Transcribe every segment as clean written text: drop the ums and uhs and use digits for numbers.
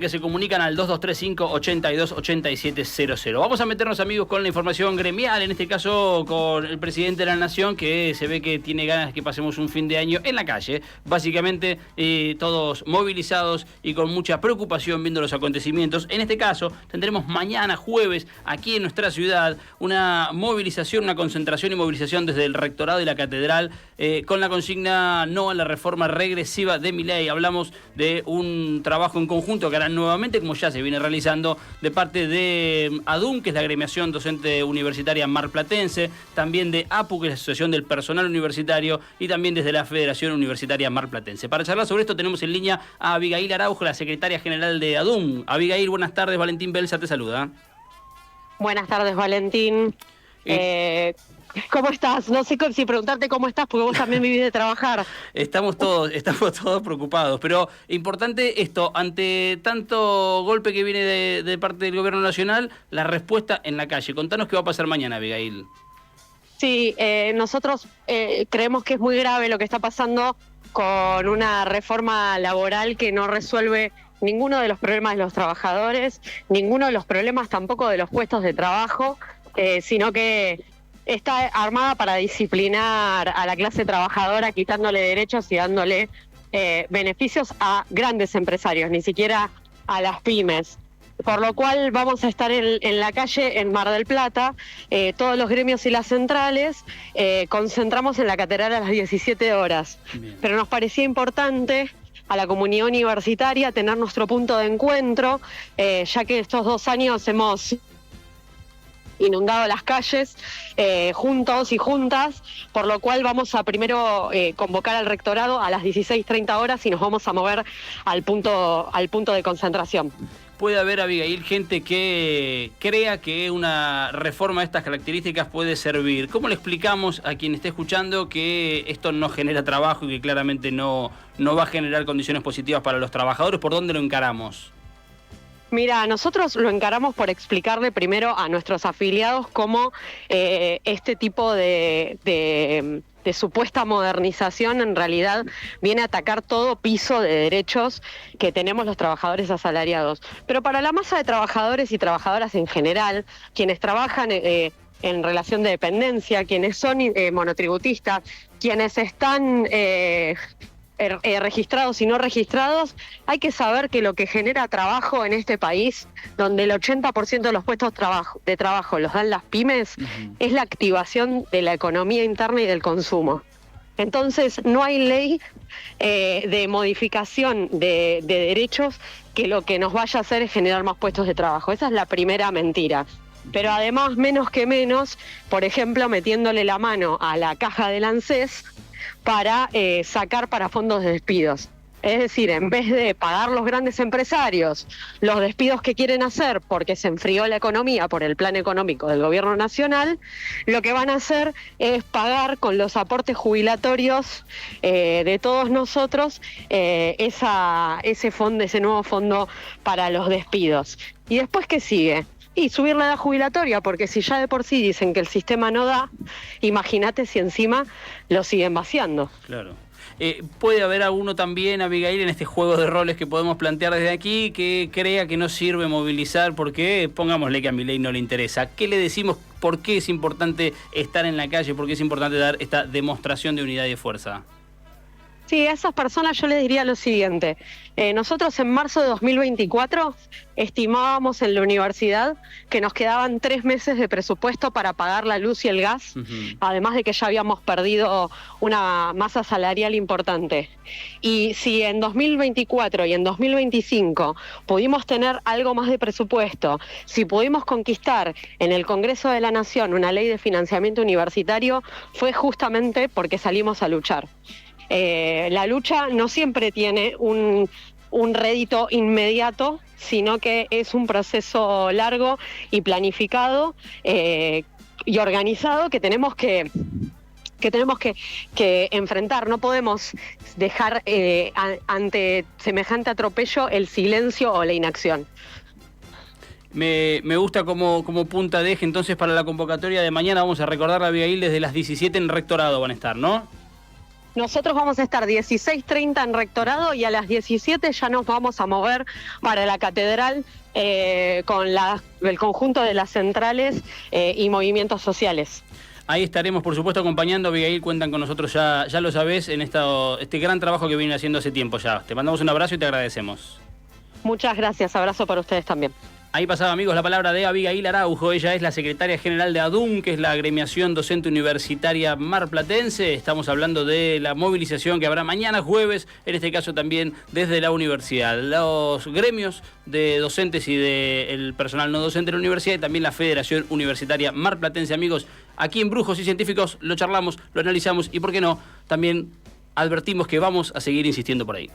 que se comunican al 2235-828700. Vamos a meternos, amigos, con la información gremial, en este caso con el presidente de la Nación, que se ve que tiene ganas de que pasemos un fin de año en la calle, básicamente todos movilizados y con mucha preocupación viendo los acontecimientos. En este caso tendremos mañana jueves aquí en nuestra ciudad una movilización, una concentración y movilización desde el Rectorado y la Catedral con la consigna no a la reforma regresiva de Milei. Hablamos de un trabajo en conjunto que harán nuevamente, como ya se viene realizando, de parte de ADUM, que es la agremiación docente universitaria marplatense, también de APU, que es la Asociación del Personal Universitario, y también desde la Federación Universitaria Marplatense. Para charlar sobre esto tenemos en línea a Abigail Araujo, la secretaria general de ADUM. Abigail, buenas tardes. Valentín Belsa te saluda. Buenas tardes, Valentín. ¿Cómo estás? No sé si preguntarte cómo estás, porque vos también vivís de trabajar. Estamos todos preocupados, pero importante esto, ante tanto golpe que viene de parte del gobierno nacional, la respuesta en la calle. Contanos qué va a pasar mañana, Abigail. Sí, nosotros creemos que es muy grave lo que está pasando con una reforma laboral que no resuelve ninguno de los problemas de los trabajadores, ninguno de los problemas tampoco de los puestos de trabajo, sino que está armada para disciplinar a la clase trabajadora, quitándole derechos y dándole beneficios a grandes empresarios, ni siquiera a las pymes. Por lo cual vamos a estar en la calle en Mar del Plata, todos los gremios y las centrales, concentramos en la catedral a las 17 horas. Bien. Pero nos parecía importante a la comunidad universitaria tener nuestro punto de encuentro, ya que estos 2 años hemos inundado las calles juntos y juntas, por lo cual vamos a primero convocar al rectorado a las 16:30 horas y nos vamos a mover al punto de concentración. Puede haber, Abigail, gente que crea que una reforma de estas características puede servir. ¿Cómo le explicamos a quien esté escuchando que esto no genera trabajo y que claramente no va a generar condiciones positivas para los trabajadores? ¿Por dónde lo encaramos? Mira, nosotros lo encaramos por explicarle primero a nuestros afiliados cómo este tipo de supuesta modernización en realidad viene a atacar todo piso de derechos que tenemos los trabajadores asalariados. Pero para la masa de trabajadores y trabajadoras en general, quienes trabajan en relación de dependencia, quienes son monotributistas, quienes están registrados y no registrados, hay que saber que lo que genera trabajo en este país, donde el 80% de los puestos de trabajo los dan las pymes, es la activación de la economía interna y del consumo. Entonces no hay ley de modificación de derechos que lo que nos vaya a hacer es generar más puestos de trabajo. Esa es la primera mentira. Pero además, menos que menos, por ejemplo, metiéndole la mano a la caja del ANSES para sacar para fondos de despidos. Es decir, en vez de pagar los grandes empresarios los despidos que quieren hacer porque se enfrió la economía por el plan económico del gobierno nacional, lo que van a hacer es pagar con los aportes jubilatorios de todos nosotros ese nuevo fondo para los despidos. ¿Y después qué sigue? Y subir la edad jubilatoria, porque si ya de por sí dicen que el sistema no da, imagínate si encima lo siguen vaciando. Claro. Puede haber alguno también, Abigail, en este juego de roles que podemos plantear desde aquí, que crea que no sirve movilizar porque, pongámosle que a Milei no le interesa. ¿Qué le decimos? ¿Por qué es importante estar en la calle? ¿Por qué es importante dar esta demostración de unidad y de fuerza? Sí, a esas personas yo les diría lo siguiente. Nosotros en marzo de 2024 estimábamos en la universidad que nos quedaban 3 meses de presupuesto para pagar la luz y el gas, además de que ya habíamos perdido una masa salarial importante. Y si en 2024 y en 2025 pudimos tener algo más de presupuesto, si pudimos conquistar en el Congreso de la Nación una ley de financiamiento universitario, fue justamente porque salimos a luchar. La lucha no siempre tiene un rédito inmediato, sino que es un proceso largo y planificado y organizado que tenemos que enfrentar. No podemos dejar ante semejante atropello el silencio o la inacción. Me gusta como punta de eje entonces para la convocatoria de mañana. Vamos a recordar a Abigail, desde las 17 en Rectorado van a estar, ¿no? Nosotros vamos a estar 16:30 en Rectorado y a las 17 ya nos vamos a mover para la Catedral con el conjunto de las centrales y movimientos sociales. Ahí estaremos, por supuesto, acompañando. Abigail, cuentan con nosotros, ya lo sabés, en este gran trabajo que vienen haciendo hace tiempo ya. Te mandamos un abrazo y te agradecemos. Muchas gracias, abrazo para ustedes también. Ahí pasaba, amigos, la palabra de Abigail Araujo. Ella es la secretaria general de ADUM, que es la agremiación docente universitaria marplatense. Estamos hablando de la movilización que habrá mañana jueves, en este caso también desde la universidad. Los gremios de docentes y del personal no docente de la universidad y también la Federación Universitaria Marplatense. Amigos, aquí en Brujos y Científicos lo charlamos, lo analizamos y, ¿por qué no?, también advertimos que vamos a seguir insistiendo por ahí.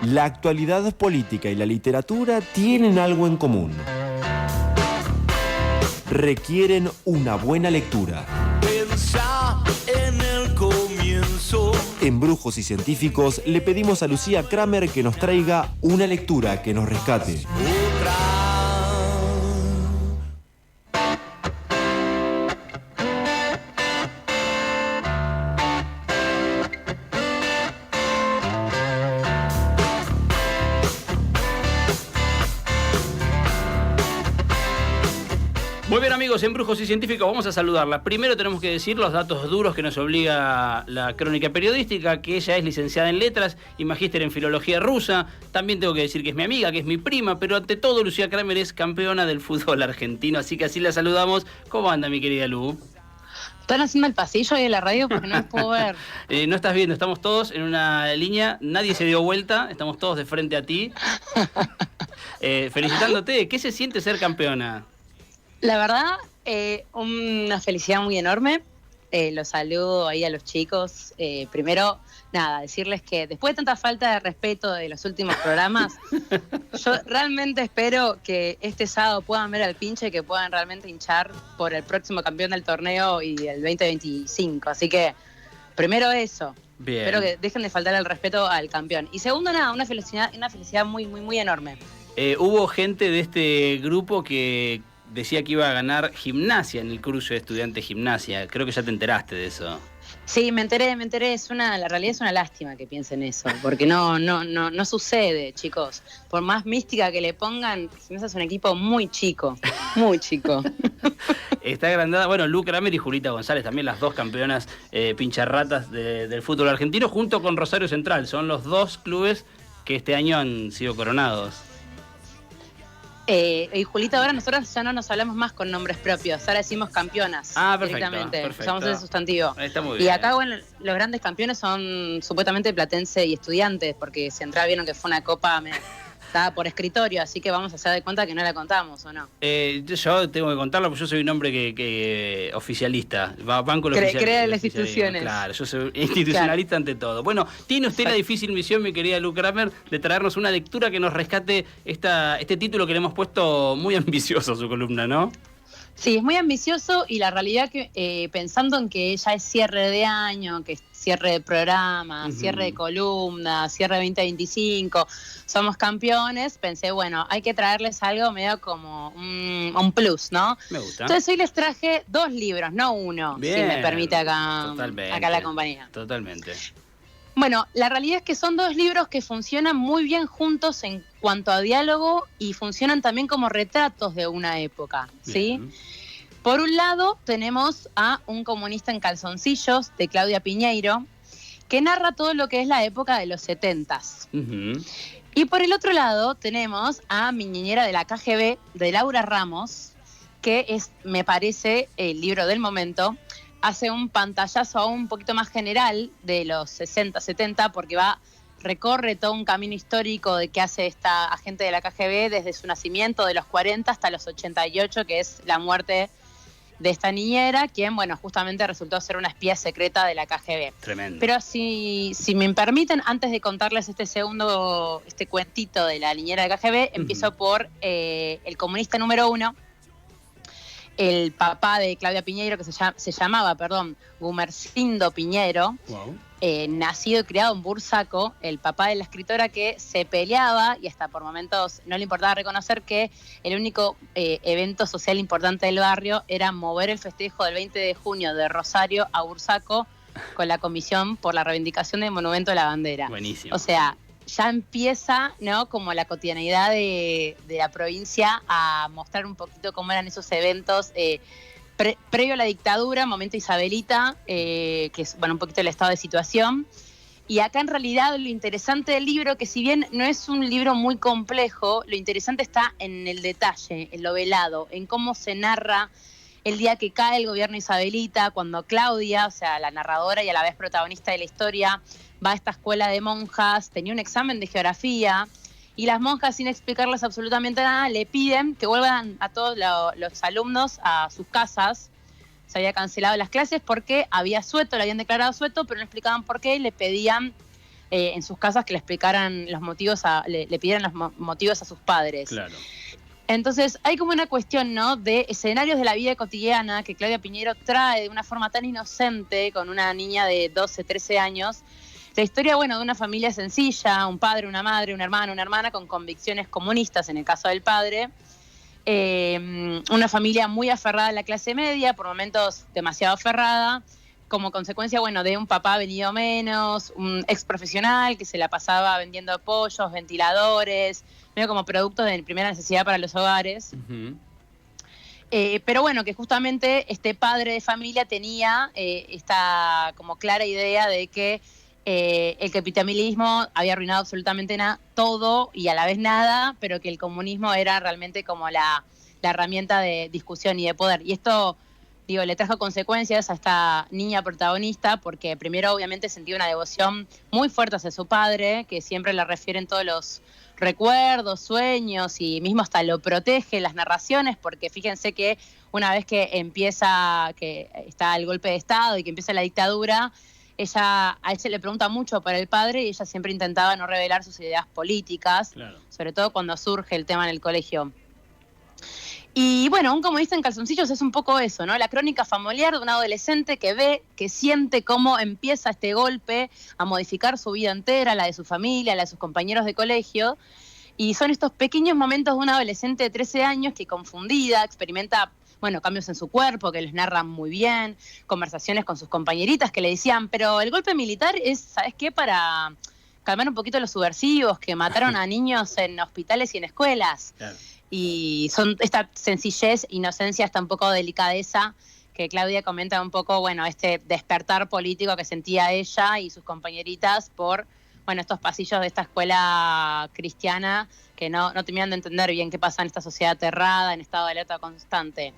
La actualidad política y la literatura tienen algo en común. Requieren una buena lectura. Pensá en el comienzo. En Brujos y Científicos le pedimos a Lucía Kramer que nos traiga una lectura que nos rescate. Muy bien, amigos, en Brujos y Científicos vamos a saludarla. Primero tenemos que decir los datos duros que nos obliga la crónica periodística, que ella es licenciada en Letras y magíster en Filología Rusa. También tengo que decir que es mi amiga, que es mi prima, pero ante todo Lucía Kramer es campeona del fútbol argentino, así que así la saludamos. ¿Cómo anda, mi querida Lu? ¿Están haciendo el pasillo ahí de la radio? Porque no me puedo ver. No estás viendo, estamos todos en una línea, nadie se dio vuelta, estamos todos de frente a ti. Felicitándote, ¿qué se siente ser campeona? La verdad, una felicidad muy enorme. Los saludo ahí a los chicos. Primero, nada, decirles que después de tanta falta de respeto de los últimos programas, yo realmente espero que este sábado puedan ver al pinche, que puedan realmente hinchar por el próximo campeón del torneo y el 2025. Así que, primero eso. Bien. Espero que dejen de faltar el respeto al campeón. Y segundo, nada, una felicidad muy, muy, muy enorme. Hubo gente de este grupo que decía que iba a ganar Gimnasia en el cruce de estudiantes Gimnasia. Creo que ya te enteraste de eso. Sí, me enteré. La realidad es una lástima que piensen eso, porque no sucede, chicos. Por más mística que le pongan, Gimnasia es un equipo muy chico, muy chico. Está agrandada, bueno, Lu Kramer y Julita González, también las dos campeonas pincharratas del fútbol argentino, junto con Rosario Central. Son los dos clubes que este año han sido coronados. Y Julita, ahora nosotros ya no nos hablamos más con nombres propios, ahora decimos campeonas. Directamente, usamos ese sustantivo. Está muy bien. Y acá, bueno, los grandes campeones son supuestamente Platense y Estudiantes, porque Central vieron que fue una copa dada por escritorio, así que vamos a hacer de cuenta que no la contamos, ¿o no? Yo tengo que contarlo porque yo soy un hombre que oficialista, banco los Crea en las instituciones. Claro, yo soy institucionalista ante todo. Bueno, tiene usted la difícil misión, mi querida Lu Kramer, de traernos una lectura que nos rescate este título que le hemos puesto muy ambicioso a su columna, ¿no? Sí, es muy ambicioso y la realidad que pensando en que ya es cierre de año, que es cierre de programa, cierre de columna, cierre 2025, somos campeones, pensé, bueno, hay que traerles algo medio como un plus, ¿no? Me gusta. Entonces hoy les traje 2 libros, no uno, Bien. si me permite acá la compañía. Totalmente. Bueno, la realidad es que son 2 libros que funcionan muy bien juntos en cuanto a diálogo y funcionan también como retratos de una época, ¿sí? Bien. Por un lado tenemos a Un comunista en calzoncillos, de Claudia Piñeiro, que narra todo lo que es la época de los 70s. Y por el otro lado tenemos a Mi niñera de la KGB, de Laura Ramos, que es, me parece, el libro del momento. Hace un pantallazo aún un poquito más general de los 60, 70, porque recorre todo un camino histórico de que hace esta agente de la KGB desde su nacimiento de los 40 hasta los 88, que es la muerte de esta niñera, quien, bueno, justamente resultó ser una espía secreta de la KGB. Tremendo. Pero si me permiten, antes de contarles este cuentito de la niñera de KGB, empiezo por el comunista número 1, el papá de Claudia Piñeiro, que se llamaba Gumersindo Piñeiro. Wow. nacido y criado en Bursaco, el papá de la escritora, que se peleaba y hasta por momentos no le importaba reconocer que el único evento social importante del barrio era mover el festejo del 20 de junio de Rosario a Bursaco con la Comisión por la Reivindicación del Monumento de la Bandera. Buenísimo. O sea, ya empieza, ¿no?, como la cotidianidad de la provincia a mostrar un poquito cómo eran esos eventos previo a la dictadura, momento isabelita, que es, bueno, un poquito el estado de situación. Y acá en realidad lo interesante del libro, que si bien no es un libro muy complejo, lo interesante está en el detalle, en lo velado, en cómo se narra el día que cae el gobierno isabelita, cuando Claudia, o sea, la narradora y a la vez protagonista de la historia, va a esta escuela de monjas, tenía un examen de geografía, y las monjas, sin explicarles absolutamente nada, le piden que vuelvan a todos los alumnos a sus casas. Se había cancelado las clases porque había asueto, le habían declarado asueto, pero no explicaban por qué, y le pedían en sus casas que le explicaran los motivos, le pidieran los motivos a sus padres. Claro. Entonces hay como una cuestión, ¿no?, de escenarios de la vida cotidiana que Claudia Piñeiro trae de una forma tan inocente con una niña de 12, 13 años. La historia, bueno, de una familia sencilla, un padre, una madre, un hermano, una hermana con convicciones comunistas en el caso del padre. Una familia muy aferrada a la clase media, por momentos demasiado aferrada, como consecuencia, bueno, de un papá venido menos, un ex profesional que se la pasaba vendiendo pollos, ventiladores, medio como productos de primera necesidad para los hogares. Uh-huh. Pero bueno, que justamente este padre de familia tenía esta como clara idea de que el capitalismo había arruinado absolutamente todo y a la vez nada, pero que el comunismo era realmente como la herramienta de discusión y de poder. Y esto, digo, le trajo consecuencias a esta niña protagonista, porque primero obviamente sentía una devoción muy fuerte hacia su padre, que siempre le refieren todos los recuerdos, sueños, y mismo hasta lo protege las narraciones, porque fíjense que una vez que está el golpe de Estado y que empieza la dictadura, a él se le pregunta mucho por el padre y ella siempre intentaba no revelar sus ideas políticas, claro, sobre todo cuando surge el tema en el colegio. Y bueno, un comunista en calzoncillos es un poco eso, ¿no? La crónica familiar de un adolescente que ve, que siente cómo empieza este golpe a modificar su vida entera, la de su familia, la de sus compañeros de colegio. Y son estos pequeños momentos de un adolescente de 13 años que, confundida, experimenta, bueno, cambios en su cuerpo que les narran muy bien, conversaciones con sus compañeritas que le decían, pero el golpe militar es, ¿sabes qué?, para calmar un poquito los subversivos que mataron a niños en hospitales y en escuelas. Claro. Y son esta sencillez, inocencia, hasta un poco delicadeza que Claudia comenta un poco, bueno, este despertar político que sentía ella y sus compañeritas por, bueno, estos pasillos de esta escuela cristiana que no terminan de entender bien qué pasa en esta sociedad aterrada, en estado de alerta constante.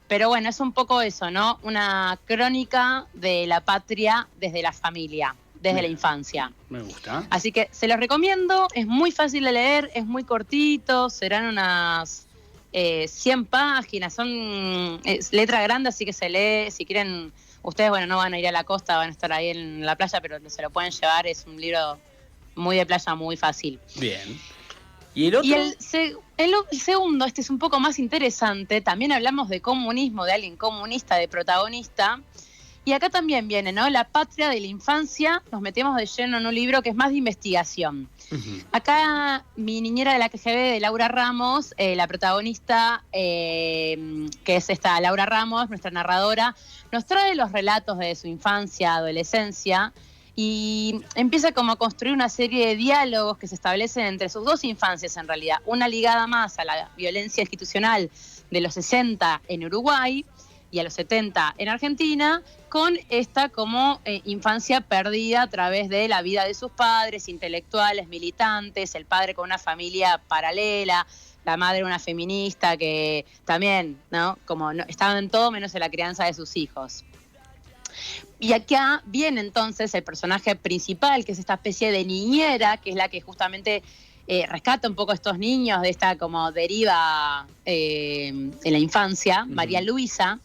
Pero bueno, es un poco eso, ¿no? Una crónica de la patria desde la familia, desde la infancia. Me gusta. Así que se los recomiendo, es muy fácil de leer, es muy cortito, serán unas 100 páginas, es letra grande, así que se lee, si quieren, ustedes, bueno, no van a ir a la costa, van a estar ahí en la playa, pero se lo pueden llevar, es un libro muy de playa, muy fácil. Bien. ¿Y el otro? Y el segundo, este es un poco más interesante, también hablamos de comunismo, de alguien comunista, de protagonista. Y acá también viene, ¿no? La patria de la infancia, nos metemos de lleno en un libro que es más de investigación. Uh-huh. Acá Mi niñera de la KGB, de Laura Ramos, la protagonista, que es esta Laura Ramos, nuestra narradora, nos trae los relatos de su infancia, adolescencia, y empieza como a construir una serie de diálogos que se establecen entre sus dos infancias en realidad, una ligada más a la violencia institucional de los 60 en Uruguay, y a los 70 en Argentina, con esta como infancia perdida a través de la vida de sus padres, intelectuales, militantes, el padre con una familia paralela, la madre una feminista que también, ¿no?, como no, estaban en todo menos en la crianza de sus hijos. Y acá viene entonces el personaje principal, que es esta especie de niñera, que es la que justamente rescata un poco a estos niños de esta como deriva en la infancia, uh-huh. María Luisa.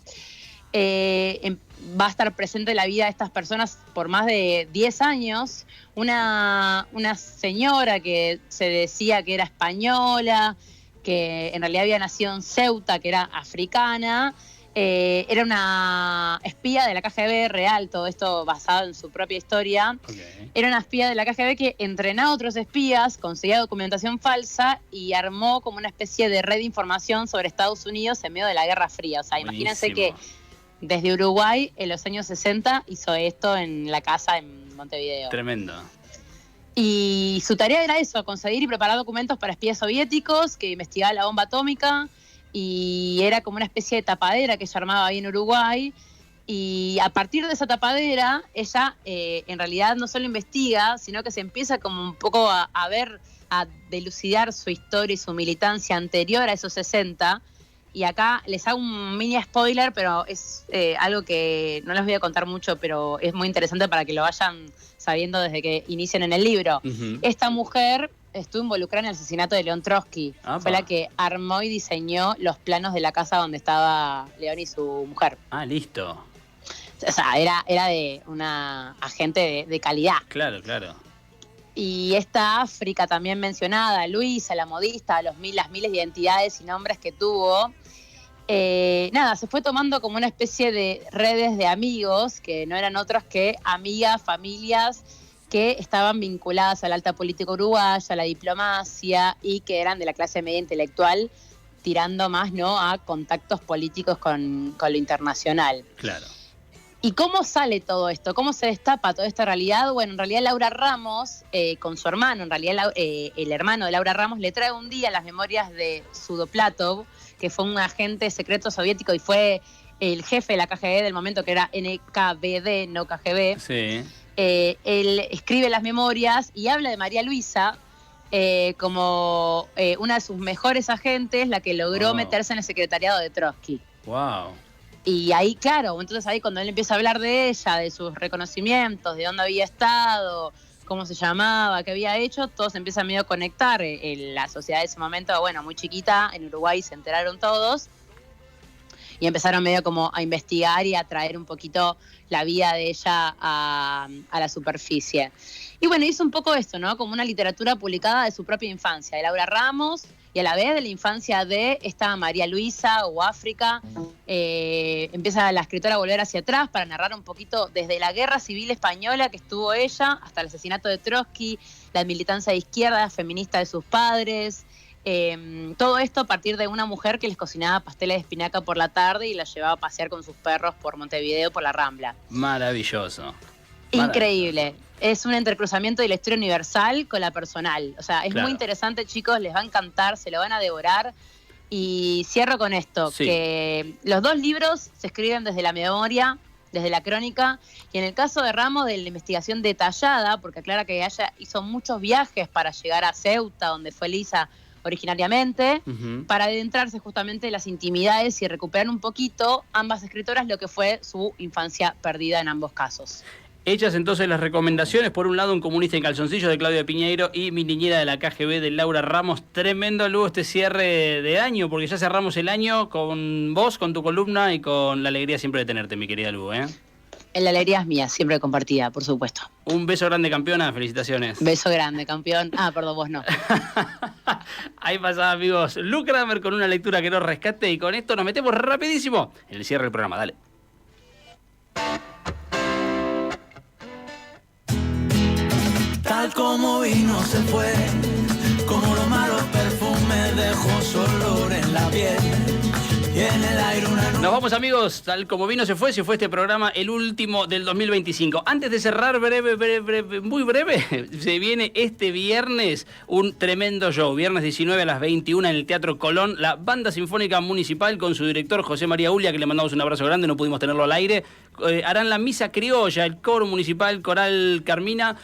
Va a estar presente en la vida de estas personas por más de 10 años. Una señora que se decía que era española, que en realidad había nacido en Ceuta, que era africana, Era una espía de la KGB real, todo esto basado en su propia historia. Okay. Era una espía de la KGB que entrenaba a otros espías, conseguía documentación falsa y armó como una especie de red de información sobre Estados Unidos en medio de la Guerra Fría. O sea, imagínense que desde Uruguay, en los años 60, hizo esto en la casa en Montevideo. Tremendo. Y su tarea era eso, conseguir y preparar documentos para espías soviéticos que investigaban la bomba atómica, y era como una especie de tapadera que ella armaba ahí en Uruguay. Y a partir de esa tapadera, ella en realidad no solo investiga, sino que se empieza como un poco a ver, a delucidar su historia y su militancia anterior a esos 60. Y acá les hago un mini spoiler, pero es algo que no les voy a contar mucho, pero es muy interesante para que lo vayan sabiendo desde que inician en el libro. Uh-huh. Esta mujer estuvo involucrada en el asesinato de León Trotsky. Apa. Fue la que armó y diseñó los planos de la casa donde estaba León y su mujer. Ah, listo. O sea, era de una agente de calidad. Claro, claro. Y esta África también mencionada, Luisa, la modista, las miles de identidades y nombres que tuvo, se fue tomando como una especie de redes de amigos, que no eran otros que amigas, familias que estaban vinculadas a la alta política uruguaya, a la diplomacia, y que eran de la clase media intelectual, tirando más, ¿no?, a contactos políticos con lo internacional. Claro. ¿Y cómo sale todo esto? ¿Cómo se destapa toda esta realidad? Bueno, en realidad Laura Ramos, con su hermano, en realidad el hermano de Laura Ramos, le trae un día las memorias de Sudoplatov, que fue un agente secreto soviético y fue el jefe de la KGB del momento, que era NKVD, no KGB. Sí. Él escribe las memorias y habla de María Luisa como una de sus mejores agentes, la que logró meterse en el secretariado de Trotsky. Wow. Y ahí, claro, entonces ahí cuando él empieza a hablar de ella, de sus reconocimientos, de dónde había estado, cómo se llamaba, qué había hecho, todos empiezan medio a conectar. La sociedad de ese momento, bueno, muy chiquita, en Uruguay se enteraron todos y empezaron medio como a investigar y a traer un poquito la vida de ella a la superficie. Y bueno, hizo un poco esto, ¿no? Como una literatura publicada de su propia infancia, de Laura Ramos, y a la vez de la infancia de esta María Luisa o África. Empieza la escritora a volver hacia atrás para narrar un poquito desde la guerra civil española que estuvo ella, hasta el asesinato de Trotsky, la militancia de izquierda, feminista de sus padres. Todo esto a partir de una mujer que les cocinaba pasteles de espinaca por la tarde y la llevaba a pasear con sus perros por Montevideo, por la Rambla. Maravilloso. Increíble. Es un entrecruzamiento de la historia universal con la personal. O sea, es muy interesante, chicos, les va a encantar, se lo van a devorar. Y cierro con esto, que los dos libros se escriben desde la memoria, desde la crónica, y en el caso de Ramos, de la investigación detallada, porque aclara que ella hizo muchos viajes para llegar a Ceuta, donde fue Lisa originariamente, para adentrarse justamente en las intimidades y recuperar un poquito, ambas escritoras, lo que fue su infancia perdida en ambos casos. Hechas entonces las recomendaciones, por un lado Un comunista en calzoncillos de Claudia Piñeiro y Mi niñera de la KGB de Laura Ramos. Tremendo luego este cierre de año, porque ya cerramos el año con vos, con tu columna y con la alegría siempre de tenerte, mi querida Lu, ¿eh? La alegría es mía, siempre compartida, por supuesto. Un beso grande, campeona, felicitaciones. Beso grande, campeón. Perdón, vos no. Ahí pasaba, amigos, Lu Kramer con una lectura que nos rescate, y con esto nos metemos rapidísimo en el cierre del programa, dale. Tal como vino se fue, como los malos perfumes dejó su olor en la piel y en el aire una nube. Nos vamos, amigos, tal como vino se fue este programa, el último del 2025. Antes de cerrar muy breve, se viene este viernes un tremendo show. Viernes 19 a las 21 en el Teatro Colón, la Banda Sinfónica Municipal con su director José María Ulia, que le mandamos un abrazo grande, no pudimos tenerlo al aire. Harán la misa criolla, el coro municipal Coral Carmina,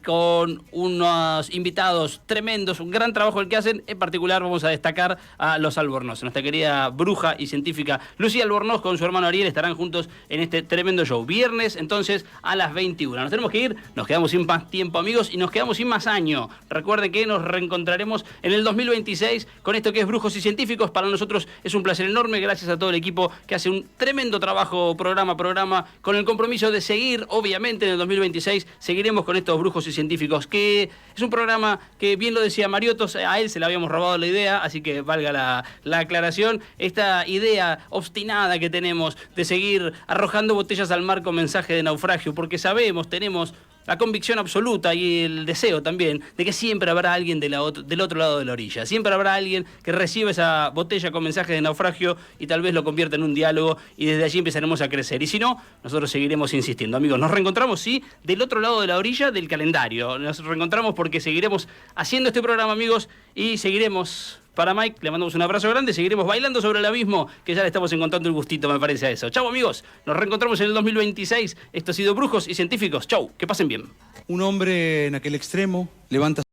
con unos invitados tremendos, un gran trabajo el que hacen. En particular vamos a destacar a los Albornoz. Nuestra querida bruja y científica Lucía Albornoz con su hermano Ariel estarán juntos en este tremendo show. Viernes entonces a las 21. Nos tenemos que ir, nos quedamos sin más tiempo, amigos, y nos quedamos sin más año. Recuerden que nos reencontraremos en el 2026 con esto que es Brujos y Científicos. Para nosotros es un placer enorme, gracias a todo el equipo que hace un tremendo trabajo programa, con el compromiso de seguir, obviamente, en el 2026, seguiremos con estos Brujos y Científicos, que es un programa que, bien lo decía Mariotos, a él se le habíamos robado la idea, así que valga la aclaración. Este esta idea obstinada que tenemos de seguir arrojando botellas al mar con mensaje de naufragio, porque sabemos, tenemos la convicción absoluta y el deseo también de que siempre habrá alguien del otro lado de la orilla. Siempre habrá alguien que reciba esa botella con mensaje de naufragio y tal vez lo convierta en un diálogo y desde allí empezaremos a crecer. Y si no, nosotros seguiremos insistiendo. Amigos, nos reencontramos, sí, del otro lado de la orilla del calendario. Nos reencontramos porque seguiremos haciendo este programa, amigos, y seguiremos... Para Mike, le mandamos un abrazo grande, seguiremos bailando sobre el abismo, que ya le estamos encontrando el gustito, me parece a eso. Chau, amigos, nos reencontramos en el 2026. Esto ha sido Brujos y Científicos. Chau, que pasen bien. Un hombre en aquel extremo levanta